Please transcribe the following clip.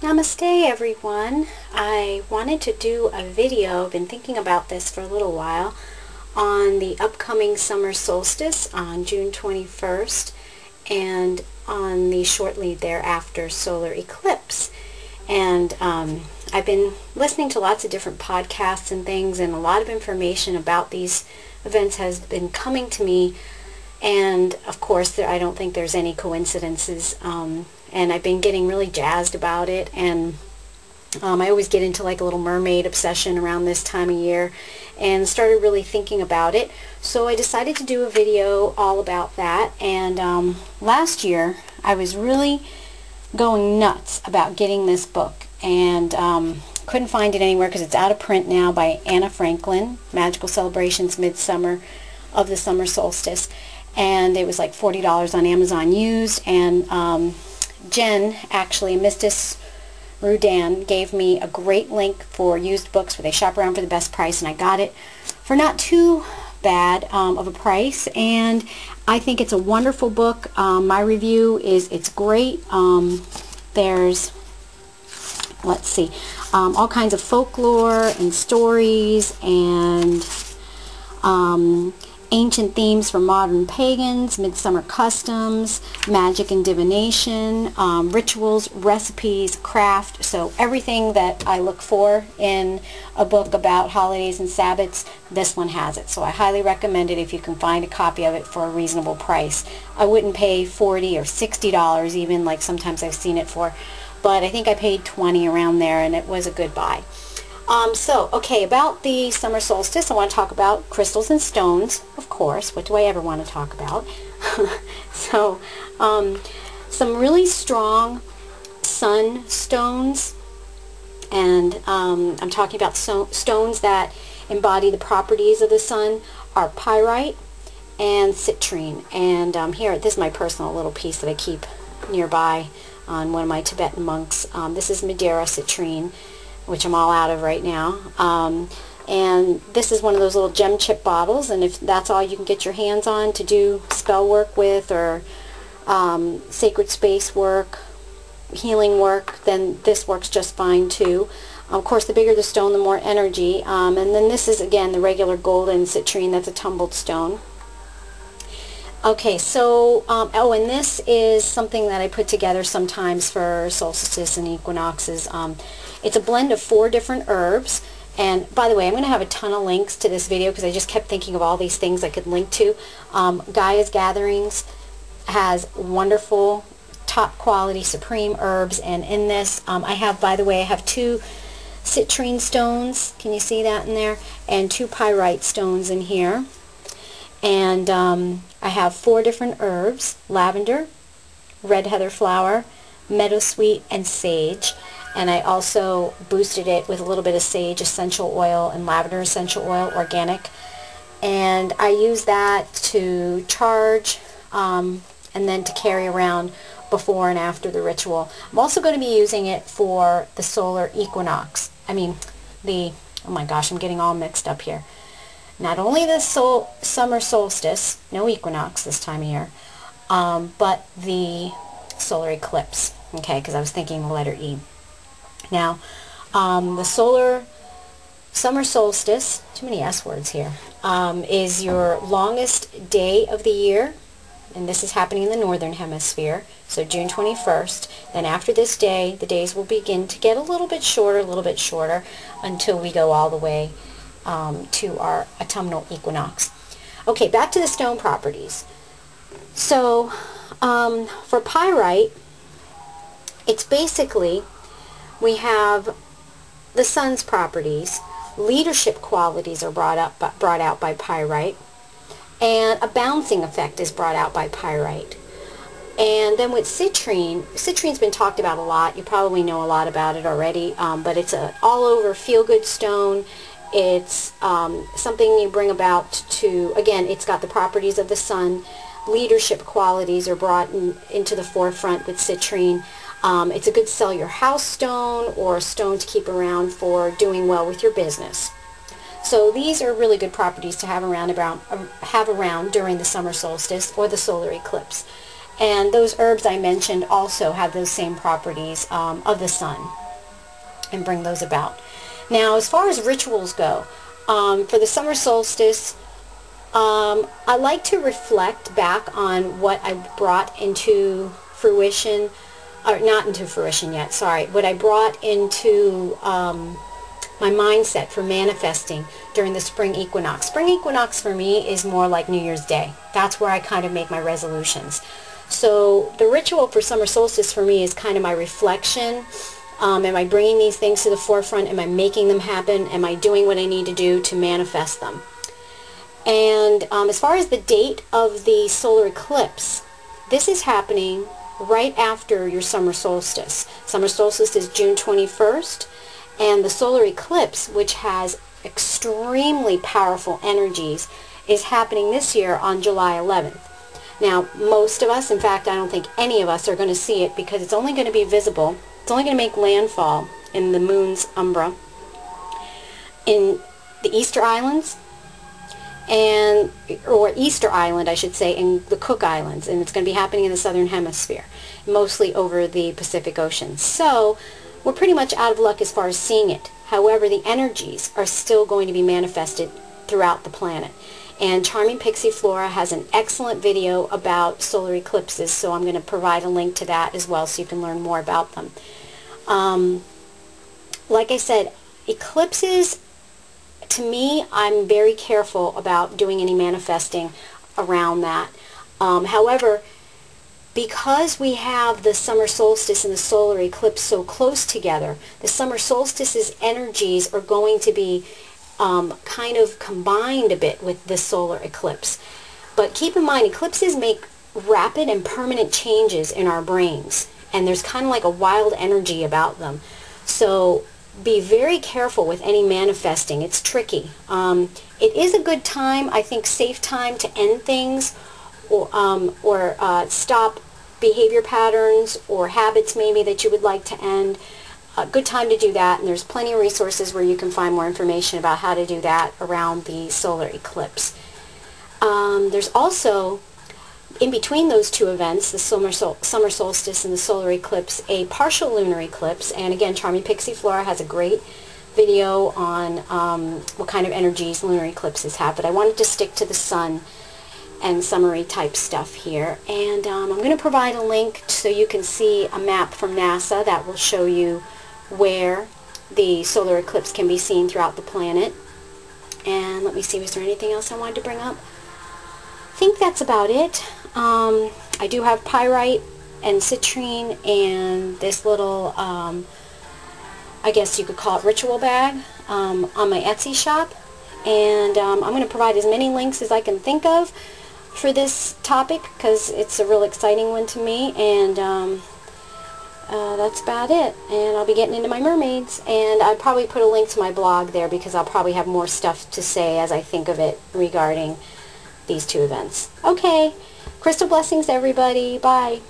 Namaste everyone. I wanted to do a video, I've been thinking about this for a little while, on the upcoming summer solstice on June 21st and on the shortly thereafter solar eclipse. And I've been listening to lots of different podcasts and things, and a lot of information about these events has been coming to me, and of course I don't think there's any coincidences. And I've been getting really jazzed about it, and I always get into like a little mermaid obsession around this time of year and started really thinking about it. So I decided to do a video all about that. And last year I was really going nuts about getting this book, and couldn't find it anywhere because it's out of print now, by Anna Franklin, Magical Celebrations Midsummer of the Summer Solstice. And it was like $40 on Amazon used, and Jen, actually, Mrs. Rudan, gave me a great link for used books where they shop around for the best price, and I got it for not too bad of a price, and I think it's a wonderful book. My review is it's great. There's, let's see, all kinds of folklore and stories and ancient themes for modern pagans, midsummer customs, magic and divination, rituals, recipes, craft. So everything that I look for in a book about holidays and Sabbats, this one has it. So I highly recommend it if you can find a copy of it for a reasonable price. I wouldn't pay $40 or $60 even, like sometimes I've seen it for, but I think I paid $20 around there, and it was a good buy. Okay, about the summer solstice, I want to talk about crystals and stones, of course. What do I ever want to talk about? So, some really strong sun stones, and I'm talking about stones that embody the properties of the sun, are pyrite and citrine. And here, this is my personal little piece that I keep nearby on one of my Tibetan monks. This is Madeira citrine, which I'm all out of right now. And this is one of those little gem chip bottles, and if that's all you can get your hands on to do spell work with, or sacred space work, healing work, then this works just fine too. Of course, the bigger the stone, the more energy. And then this is, again, the regular golden citrine. That's a tumbled stone. Okay, so, oh, and this is something that I put together sometimes for solstices and equinoxes. It's a blend of 4 different herbs. And by the way, I'm going to have a ton of links to this video because I just kept thinking of all these things I could link to. Gaia's Gatherings has wonderful, top quality, supreme herbs. And in this, I have, by the way, I have 2 citrine stones. Can you see that in there? And 2 pyrite stones in here. And I have 4 different herbs: lavender, red heather flower, meadowsweet, and sage. And I also boosted it with a little bit of sage essential oil and lavender essential oil, organic. And I use that to charge and then to carry around before and after the ritual. I'm also going to be using it for the solar equinox. Oh my gosh, I'm getting all mixed up here. Not only the summer solstice, no equinox this time of year, but the solar eclipse, okay, because I was thinking the letter E. Now, the summer solstice, too many S words here, is your longest day of the year, and this is happening in the northern hemisphere, so June 21st. Then after this day, the days will begin to get a little bit shorter, until we go all the way to our autumnal equinox. Okay, back to the stone properties. So, for pyrite, it's basically, we have the sun's properties, leadership qualities are brought out by pyrite, and a bouncing effect is brought out by pyrite. And then with citrine's been talked about a lot. You probably know a lot about it already, but it's an all-over feel-good stone. It's something you bring about to, again, it's got the properties of the sun. Leadership qualities are brought into the forefront with citrine. It's a good sell your house stone, or a stone to keep around for doing well with your business. So these are really good properties to have around during the summer solstice or the solar eclipse. And those herbs I mentioned also have those same properties of the sun and bring those about. Now, as far as rituals go, for the summer solstice, I like to reflect back on what I brought into fruition, or not into fruition yet, sorry, what I brought into my mindset for manifesting during the spring equinox. Spring equinox for me is more like New Year's Day. That's where I kind of make my resolutions. So the ritual for summer solstice for me is kind of my reflection. Am I bringing these things to the forefront? Am I making them happen? Am I doing what I need to do to manifest them? And as far as the date of the solar eclipse, this is happening right after your summer solstice. Summer solstice is June 21st, and the solar eclipse, which has extremely powerful energies, is happening this year on July 11th. Now, most of us, in fact, I don't think any of us are going to see it because it's only going to be visible. It's only going to make landfall in the moon's umbra in the Easter Islands, or Easter Island, I should say, in the Cook Islands, and it's going to be happening in the southern hemisphere, mostly over the Pacific Ocean. So we're pretty much out of luck as far as seeing it. However, the energies are still going to be manifested throughout the planet. And Charming Pixie Flora has an excellent video about solar eclipses, so I'm going to provide a link to that as well so you can learn more about them. Like I said, eclipses, to me, I'm very careful about doing any manifesting around that. However, because we have the summer solstice and the solar eclipse so close together, the summer solstice's energies are going to be kind of combined a bit with the solar eclipse. But keep in mind, eclipses make rapid and permanent changes in our brains, and there's kind of like a wild energy about them. So be very careful with any manifesting. It's tricky. It is a good time, I think, safe time to end things, or stop behavior patterns or habits maybe that you would like to end. A good time to do that, and there's plenty of resources where you can find more information about how to do that around the solar eclipse. There's also, in between those two events, the summer solstice and the solar eclipse, a partial lunar eclipse, and again, Charming Pixie Flora has a great video on what kind of energies lunar eclipses have, but I wanted to stick to the sun and summary type stuff here. And I'm going to provide a link so you can see a map from NASA that will show you where the solar eclipse can be seen throughout the planet. And let me see, was there anything else I wanted to bring up? I think that's about it. I do have pyrite and citrine and this little, I guess you could call it ritual bag, on my Etsy shop. And I'm going to provide as many links as I can think of for this topic because it's a real exciting one to me. And that's about it. And I'll be getting into my mermaids, and I'll probably put a link to my blog there because I'll probably have more stuff to say as I think of it regarding these two events. Okay, crystal blessings everybody. Bye.